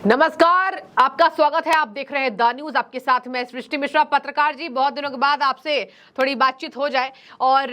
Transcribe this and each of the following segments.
नमस्कार, आपका स्वागत है। आप देख रहे हैं द न्यूज। आपके साथ मैं सृष्टि मिश्रा, पत्रकार जी। बहुत दिनों के बाद आपसे थोड़ी बातचीत हो जाए और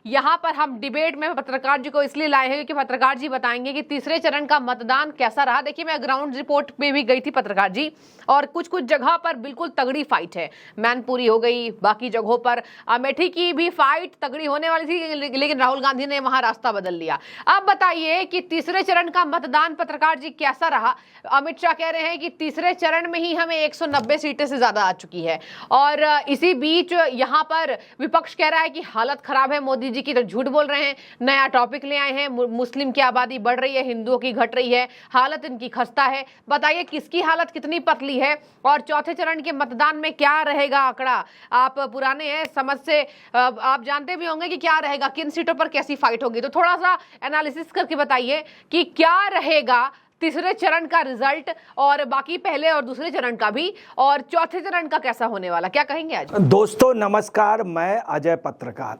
यहाँ पर हम डिबेट में पत्रकार जी को इसलिए लाए हैं क्योंकि पत्रकार जी बताएंगे कि तीसरे चरण का मतदान कैसा रहा। देखिए, मैं ग्राउंड रिपोर्ट पे भी गई थी पत्रकार जी, और कुछ कुछ जगह पर बिल्कुल तगड़ी फाइट है। मैनपुरी हो गई, बाकी जगहों पर अमेठी की भी फाइट तगड़ी होने वाली थी, लेकिन राहुल गांधी ने वहां रास्ता बदल लिया। अब बताइए कि तीसरे चरण का मतदान पत्रकार जी कैसा रहा। अमित शाह कह रहे हैं कि तीसरे चरण में ही हमें 190 सीटें से ज्यादा आ चुकी है, और इसी बीच यहां पर विपक्ष कह रहा है कि हालत खराब है मोदी जी की, तो झूठ बोल रहे हैं। नया टॉपिक ले आए हैं, मुस्लिम की आबादी बढ़ रही है, हिंदुओं की घट रही है, हालत इनकी खस्ता है। बताइए किसकी हालत कितनी पतली है, और चौथे चरण के मतदान में क्या रहेगा आंकड़ा। आप पुराने हैं, समझ से आप जानते भी होंगे कि क्या रहेगा, किन सीटों पर कैसी फाइट होगी। तो थोड़ा सा एनालिसिस करके बताइए कि क्या रहेगा तीसरे चरण का रिजल्ट, और बाकी पहले और दूसरे चरण का भी, और चौथे चरण का कैसा होने वाला, क्या कहेंगे आज। दोस्तों नमस्कार, मैं अजय पत्रकार।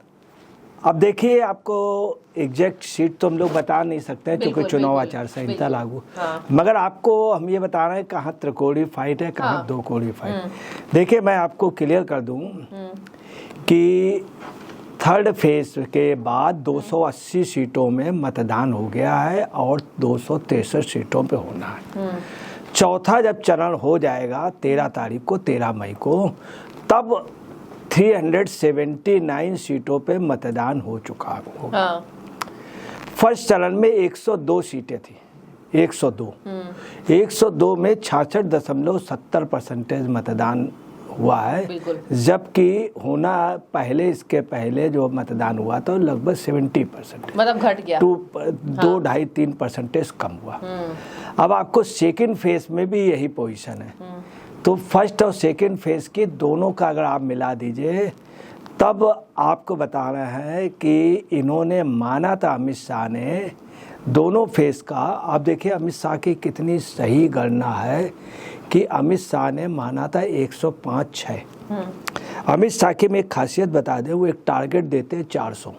अब देखिए, आपको एग्जैक्ट सीट तो हम लोग बता नहीं सकते हैं क्योंकि चुनाव आचार संहिता लागू। मगर आपको हम ये बता रहे हैं कहाँ त्रिकोणीय फाइट है, कहाँ दो कोणीय फाइट। देखिए, मैं आपको क्लियर कर दूं कि थर्ड फेज के बाद 280 सीटों में मतदान हो गया है और 263 सीटों पे होना है। चौथा जब चरण हो जाएगा 13 तारीख को, 13 मई को, तब 379 सीटों पे मतदान हो चुका होगा। फर्स्ट चरण में 102 सीटें थी, 102 में 66.70% मतदान हुआ है, जबकि होना पहले, इसके पहले जो मतदान हुआ था लगभग 70%, मतलब घट गया, 2-2.5-3% कम हुआ। अब आपको सेकंड फेज में भी यही पोजीशन है, तो फर्स्ट और सेकंड फेज की दोनों का अगर आप मिला दीजिए, तब आपको बता रहे हैं कि इन्होंने माना था, अमित शाह ने, दोनों फेज का। आप देखिए अमित शाह की कितनी सही गणना है कि अमित शाह ने माना था 105-6। अमित शाह की मैं एक खासियत बता दें, वो एक टारगेट देते हैं 400,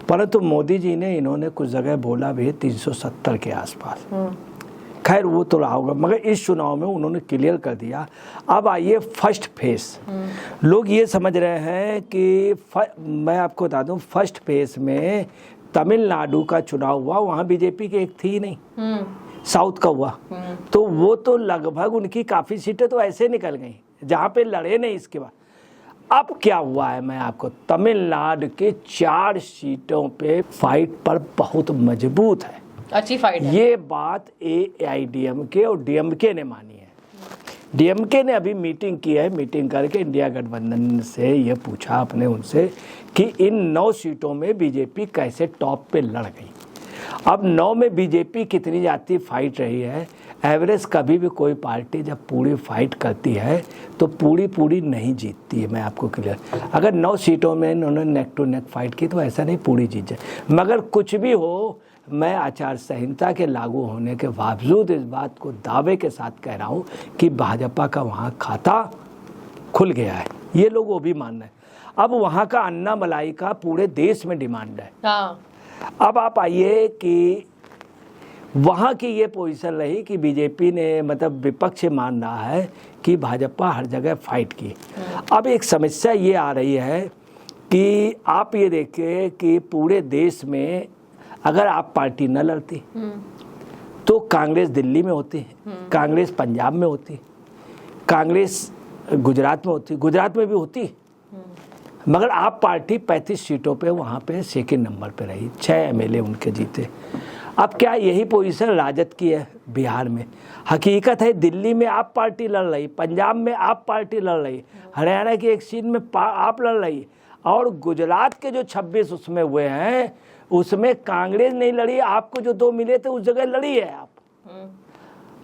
परंतु मोदी जी ने, इन्होंने कुछ जगह बोला भी 370 के आसपास। खैर वो तो रहा होगा, मगर इस चुनाव में उन्होंने क्लियर कर दिया। अब आइए फर्स्ट फेज। लोग ये समझ रहे हैं कि मैं आपको बता दूं, फर्स्ट फेज में तमिलनाडु का चुनाव हुआ, वहाँ बीजेपी की एक थी ही नहीं, साउथ का हुआ, तो वो तो लगभग उनकी काफ़ी सीटें तो ऐसे निकल गई जहाँ पे लड़े नहीं। इसके बाद अब क्या हुआ है, मैं आपको, तमिलनाडु के 4 सीटों पे फाइट पर बहुत मजबूत है, अच्छी फाइट है। ये बात AIADMK और DMK ने मानी है। DMK ने अभी मीटिंग की है, मीटिंग करके इंडिया गठबंधन से ये पूछा अपने उनसे कि इन 9 सीटों में बीजेपी कैसे टॉप पे लड़ गई। अब 9 में बीजेपी कितनी जाती फाइट रही है। एवरेज कभी भी कोई पार्टी जब पूरी फाइट करती है तो पूरी नहीं जीतती है। मैं आपको क्लियर, अगर 9 सीटों में इन्होंने नेक टू नेक फाइट की तो ऐसा नहीं पूरी जीत जाए। मगर कुछ भी हो, मैं आचार संहिता के लागू होने के बावजूद इस बात को दावे के साथ कह रहा हूँ कि भाजपा का वहाँ खाता खुल गया है। ये लोग वो भी मान रहे हैं। अब वहाँ का अन्ना मलाई का पूरे देश में डिमांड है। अब आप आइए कि वहाँ की ये पोजीशन रही कि बीजेपी ने, मतलब विपक्ष मान रहा है कि भाजपा हर जगह फाइट की। अब एक समस्या ये आ रही है कि आप ये देखिए कि पूरे देश में अगर आप पार्टी न लड़ती तो कांग्रेस दिल्ली में होती, कांग्रेस पंजाब में होती, कांग्रेस गुजरात में होती, गुजरात में भी होती, मगर आप पार्टी 35 सीटों पे वहाँ पे सेकंड नंबर पे रही, 6 MLA उनके जीते। अब क्या यही पोजीशन राजद की है बिहार में? हकीकत है दिल्ली में आप पार्टी लड़ रही, पंजाब में आप पार्टी लड़ रही, हरियाणा की एक सीट में आप लड़ रही, और गुजरात के जो 26 उसमें हुए हैं उसमें कांग्रेस नहीं लड़ी, आपको जो 2 मिले थे उस जगह लड़ी है आप।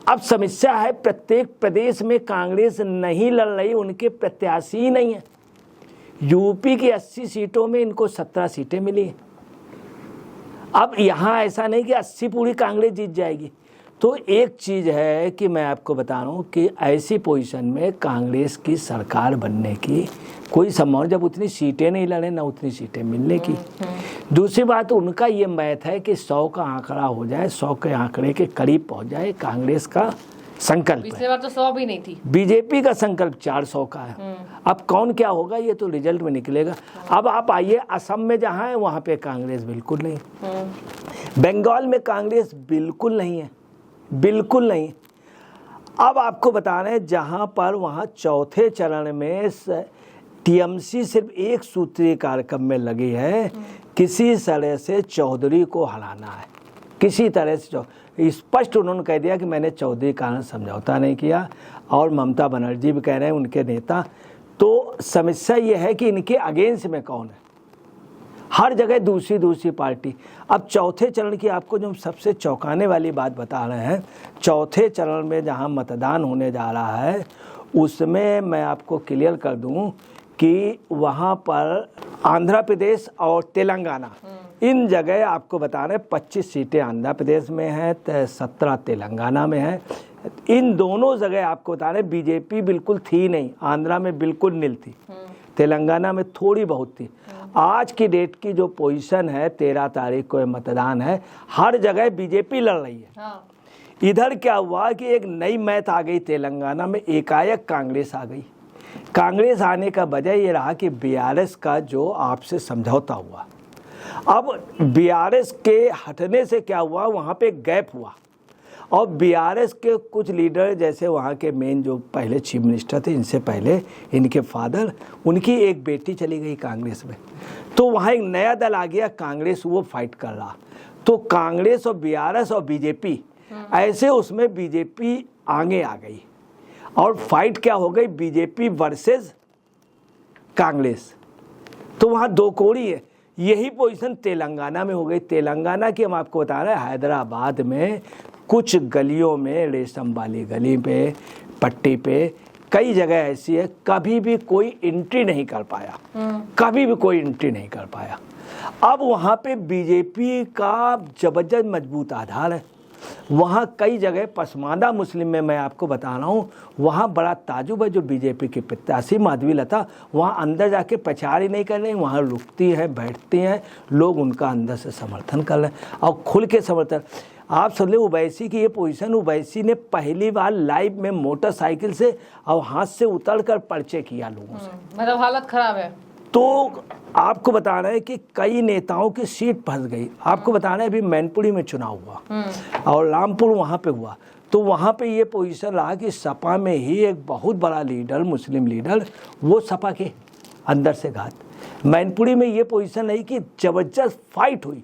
अब समस्या है प्रत्येक प्रदेश में कांग्रेस नहीं लड़ रही, उनके प्रत्याशी ही नहीं है। यूपी की 80 सीटों में इनको 17 सीटें मिली। अब यहाँ ऐसा नहीं कि 80 पूरी कांग्रेस जीत जाएगी। तो एक चीज़ है कि मैं आपको बता रहा हूँ कि ऐसी पोजीशन में कांग्रेस की सरकार बनने की कोई संभावना, जब उतनी सीटें नहीं लड़े ना उतनी सीटें मिलने की। दूसरी बात, उनका ये मैथ है कि 100 का आंकड़ा हो जाए, 100 के आंकड़े के करीब पहुँच जाए कांग्रेस का संकल्प पिछले बार तो 100 भी नहीं थी। बीजेपी का संकल्प 400 का है। अब कौन क्या होगा ये तो रिजल्ट में निकलेगा। अब आप आइए असम में जहाँ है वहाँ पे कांग्रेस बिल्कुल नहीं, बंगाल में कांग्रेस बिल्कुल नहीं है, बिल्कुल नहीं। अब आपको बता रहे हैं जहाँ पर वहाँ चौथे चरण में टीएमसी सिर्फ एक सूत्रीय कार्यक्रम में लगी है, किसी तरह से चौधरी को हराना है, किसी तरह से। स्पष्ट उन्होंने कह दिया कि मैंने चौधरी कारण समझौता नहीं किया, और ममता बनर्जी भी कह रहे हैं उनके नेता। तो समस्या ये है कि इनके अगेंस्ट में कौन है, हर जगह दूसरी पार्टी। अब चौथे चरण की आपको जो सबसे चौंकाने वाली बात बता रहे हैं, चौथे चरण में जहां मतदान होने जा रहा है उसमें मैं आपको क्लियर कर दूं कि वहां पर आंध्र प्रदेश और तेलंगाना, इन जगह आपको बता रहे हैं 25 सीटें आंध्र प्रदेश में हैं, 17 तेलंगाना में हैं। इन दोनों जगह आपको बता रहे हैं बीजेपी बिल्कुल थी नहीं, आंध्रा में बिल्कुल नील थी, तेलंगाना में थोड़ी बहुत थी। आज की डेट की जो पोजीशन है, 13 तारीख को मतदान है, हर जगह बीजेपी लड़ रही है। हाँ। इधर क्या हुआ कि एक नई मैथ आ गई तेलंगाना में, एकाएक कांग्रेस आ गई। कांग्रेस आने का वजह ये रहा कि बीआरएस का जो आपसे समझौता हुआ, अब बीआरएस के हटने से क्या हुआ, वहाँ पे गैप हुआ। और बीआरएस के कुछ लीडर जैसे वहाँ के मेन जो पहले चीफ मिनिस्टर थे, इनसे पहले इनके फादर, उनकी एक बेटी चली गई कांग्रेस में, तो वहाँ एक नया दल आ गया कांग्रेस, वो फाइट कर रहा। तो कांग्रेस और बीआरएस और बीजेपी ऐसे, उसमें बीजेपी आगे आ गई और फाइट क्या हो गई, बीजेपी वर्सेस कांग्रेस। तो वहाँ दो कोड़ी है। यही पोजीशन तेलंगाना में हो गई। तेलंगाना की हम आपको बता रहे हैं, हैदराबाद में कुछ गलियों में, रेशम वाली गली पे, पट्टी पे, कई जगह ऐसी है कभी भी कोई एंट्री नहीं कर पाया, कभी भी कोई एंट्री नहीं कर पाया। अब वहाँ पे बीजेपी का जबरदस्त मजबूत आधार है। वहाँ कई जगह पसमानदा मुस्लिम में मैं आपको बता रहा हूँ, वहाँ बड़ा ताजुब है। जो बीजेपी की प्रत्याशी माधवी लता वहाँ अंदर जाके प्रचार ही नहीं कर रही, वहाँ रुकती हैं, बैठती हैं, लोग उनका अंदर से समर्थन कर रहे हैं और खुल के समर्थन। आप समझ लें ओवैसी की ये पोजीशन, ओवैसी ने पहली बार लाइव में मोटरसाइकिल से और हाथ से उतर कर पर्चे किया लोगों से, मतलब हालत खराब है। तो आपको बता रहे हैं कि कई नेताओं की सीट फंस गई। आपको बता रहे हैं अभी मैनपुरी में चुनाव हुआ और रामपुर वहाँ पे हुआ, तो वहाँ पे ये पोजीशन रहा कि सपा में ही एक बहुत बड़ा लीडर, मुस्लिम लीडर, वो सपा के अंदर से घात। मैनपुरी में ये पोजीशन रही कि जबरदस्त फाइट हुई,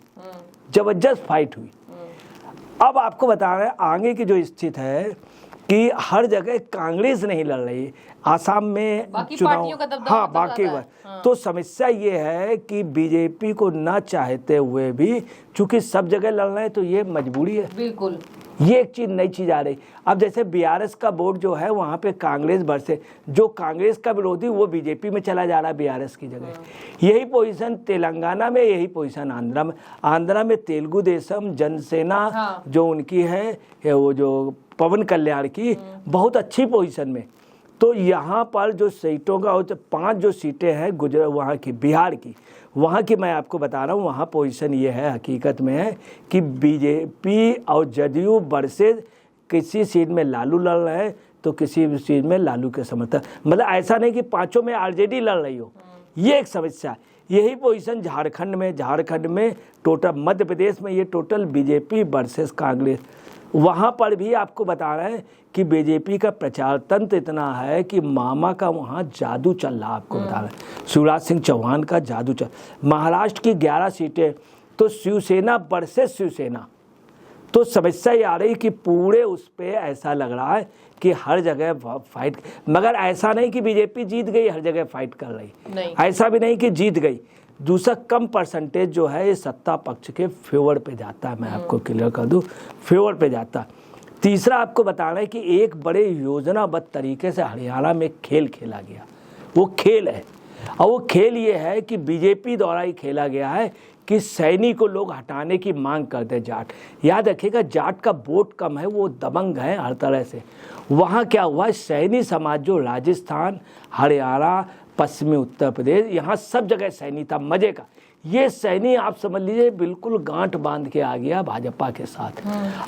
जबरदस्त फाइट हुई। अब आपको बता रहे हैं आगे की जो स्थिति है कि हर जगह कांग्रेस नहीं लड़ रही, आसाम में चुनाव, हाँ बाकी हाँ। तो समस्या ये है कि बीजेपी को ना चाहते हुए भी चूंकि सब जगह लड़ रहे हैं, तो ये मजबूरी है। बिल्कुल, ये एक चीज, नई चीज आ रही। अब जैसे बीआरएस का वोट जो है वहाँ पे कांग्रेस वर्सेस, जो कांग्रेस का विरोधी वो बीजेपी में चला जा रहा है बीआरएस की जगह। यही पोजीशन तेलंगाना में, यही पोजीशन आंध्रा में। आंध्रा में तेलुगु देशम जनसेना जो उनकी है, वो जो पवन कल्याण की, बहुत अच्छी पोजीशन में। तो यहाँ पर जो सीटों का 5 जो सीटें हैं गुजरात, वहाँ की, बिहार की, वहाँ की मैं आपको बता रहा हूँ, वहाँ पोजीशन ये है हकीकत में है कि बीजेपी और जदयू वर्सेस, किसी सीट में लालू लड़ रहे हैं तो किसी भी सीट में लालू के समर्थक, मतलब ऐसा नहीं कि पांचों में आरजेडी लड़ रही हो, ये एक समस्या। यही पोजीशन झारखंड में, झारखंड में टोटल, मध्य प्रदेश में ये टोटल बीजेपी वर्सेस कांग्रेस। वहाँ पर भी आपको बता रहे हैं कि बीजेपी का प्रचार तंत्र इतना है कि मामा का वहाँ जादू चल रहा, आपको बता रहे हैं शिवराज सिंह चौहान का जादू चल। महाराष्ट्र की 11 सीटें तो शिवसेना वर्सेस शिवसेना, तो समस्या ये आ रही कि पूरे उस पर ऐसा लग रहा है कि हर जगह फाइट, मगर ऐसा नहीं कि बीजेपी जीत गई, हर जगह फाइट कर रही, ऐसा भी नहीं कि जीत गई। दूसरा कम परसेंटेज जो है ये सत्ता पक्ष के फेवर पे जाता है, मैं आपको क्लियर कर दूं, फेवर पे जाता। तीसरा आपको बताना है कि एक बड़े योजनाबद्ध तरीके से हरियाणा में खेल खेला गया, वो खेल है, और वो खेल ये है कि बीजेपी द्वारा ही खेला गया है कि सैनी को लोग हटाने की मांग करते। जाट, याद रखिएगा जाट का वोट कम है, वो दबंग है हर तरह से। वहाँ क्या हुआ, सैनी समाज जो राजस्थान, हरियाणा, पश्चिमी उत्तर प्रदेश, यहाँ सब जगह सैनी था, मजे का, ये सैनी आप समझ लीजिए बिल्कुल गांठ बांध के आ गया भाजपा के साथ।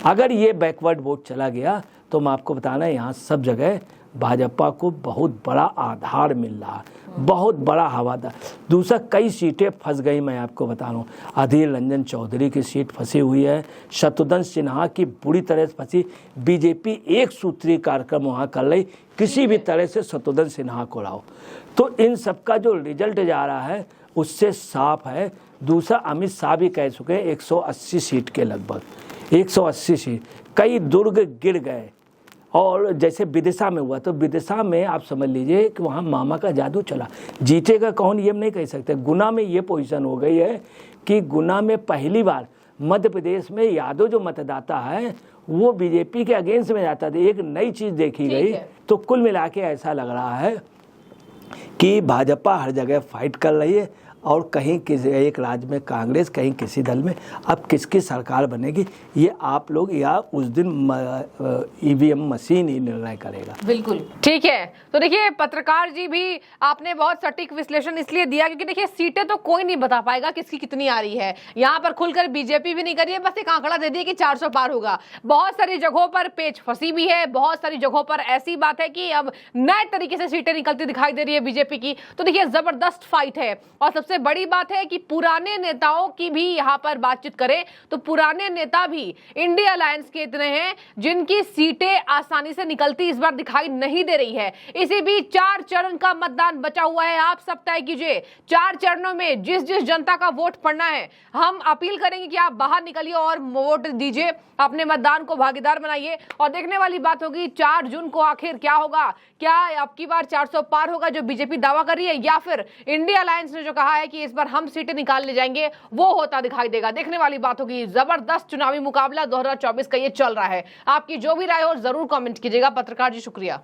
अगर ये बैकवर्ड वोट चला गया तो मैं आपको बताना यहाँ सब जगह भाजपा को बहुत बड़ा आधार मिल रहा, बहुत बड़ा हवादार। दूसरा कई सीटें फंस गई, मैं आपको बता रहा हूँ। अधीर रंजन चौधरी की सीट फंसी हुई है, शत्रुघ्न सिन्हा की बुरी तरह से फंसी। बीजेपी एक सूत्री कार्यक्रम वहाँ कर रही, किसी भी तरह से शत्रुघ्न सिन्हा को लाओ। तो इन सबका जो रिजल्ट जा रहा है उससे साफ है। दूसरा अमित शाह भी कह चुके हैं 180 सीट के लगभग, 180 सीट। कई दुर्ग गिर गए, और जैसे विदिशा में हुआ, तो विदिशा में आप समझ लीजिए कि वहाँ मामा का जादू चला। जीतेगा कौन ये हम नहीं कह सकते। गुना में ये पोजीशन हो गई है कि गुना में पहली बार मध्य प्रदेश में यादव जो मतदाता है वो बीजेपी के अगेंस्ट में जाता था। एक नई चीज़ देखी गई। तो कुल मिला के ऐसा लग रहा है कि भाजपा हर जगह फाइट कर रही है, और कहीं किसी एक राज्य में कांग्रेस, कहीं किसी दल में। अब किसकी सरकार बनेगी ये आप लोग या उस दिन ईवीएम मशीन ही निर्णय करेगा। बिल्कुल ठीक है। तो देखिए पत्रकार जी भी आपने बहुत सटीक विश्लेषण इसलिए दिया क्योंकि देखिए सीटें तो कोई नहीं बता पाएगा किसकी कितनी आ रही है। यहाँ पर खुलकर बीजेपी भी नहीं करी है, बस एक आंकड़ा दे दिया कि 400 पार होगा। बहुत सारी जगहों पर पेच फंसी भी है, बहुत सारी जगहों पर ऐसी बात है कि अब नए तरीके से सीटें निकलती दिखाई दे रही है बीजेपी की। तो देखिए जबरदस्त फाइट है। और सबसे बड़ी बात है कि पुराने नेताओं की भी यहाँ पर बातचीत करें तो पुराने नेता भी इंडिया अलायंस के इतने हैं जिनकी सीटें आसानी से निकलती इस बार दिखाई नहीं दे रही है। इसी बीच 4 चरण का मतदान बचा हुआ है। आप सब तय कीजिए 4 चरणों में जिस जिस जनता का वोट पड़ना है। हम अपील करेंगे कि आप बाहर निकलिए और वोट दीजिए, अपने मतदान को भागीदार बनाइए। और देखने वाली बात होगी 4 जून को आखिर क्या होगा। क्या अब की बार 400 पार होगा जो बीजेपी दावा कर रही है, या फिर इंडिया अलायंस ने जो कहा है कि इस बार हम सीटें निकालने जाएंगे वो होता दिखाई देगा। देखने वाली बात होगी। जबरदस्त चुनावी मुकाबला 2024 का ये चल रहा है। आपकी जो भी राय हो जरूर कमेंट कीजिएगा। पत्रकार जी शुक्रिया।